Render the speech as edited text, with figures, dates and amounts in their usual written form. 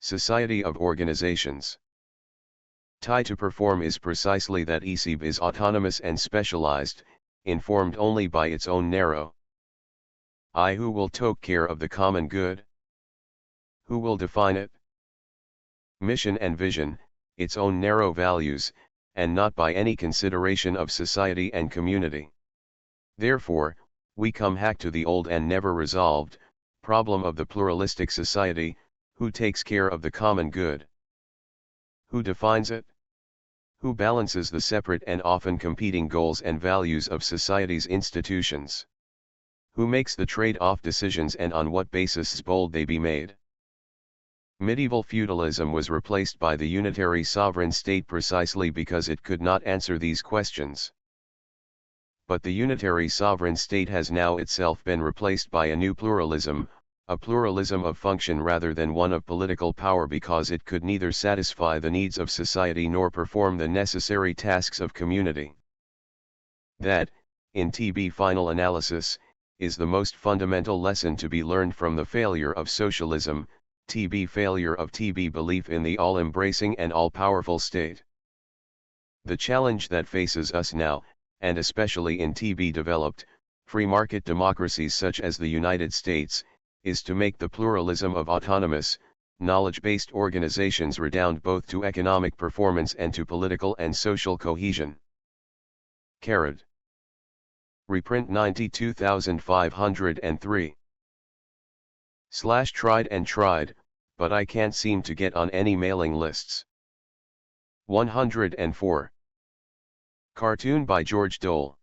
Society of Organizations. Tie to perform is precisely that. ECB is autonomous and specialized, informed only by its own narrow I. Who will take care of the common good? Who will define it? Mission and vision, its own narrow values, and not by any consideration of society and community. Therefore, we come back to the old and never resolved problem of the pluralistic society: who takes care of the common good? Who defines it? Who balances the separate and often competing goals and values of society's institutions? Who makes the trade-off decisions, and on what basis bold they be made? Medieval feudalism was replaced by the unitary sovereign state precisely because it could not answer these questions. But the unitary sovereign state has now itself been replaced by a new pluralism, a pluralism of function rather than one of political power, because it could neither satisfy the needs of society nor perform the necessary tasks of community. That, in TB final analysis, is the most fundamental lesson to be learned from the failure of socialism, TB failure of TB belief in the all-embracing and all-powerful state. The challenge that faces us now, and especially in TB developed, free market democracies such as the United States, is to make the pluralism of autonomous, knowledge-based organizations redound both to economic performance and to political and social cohesion. Carrot. Reprint 92503. Tried and tried, but I can't seem to get on any mailing lists. 104. Cartoon by George Dole.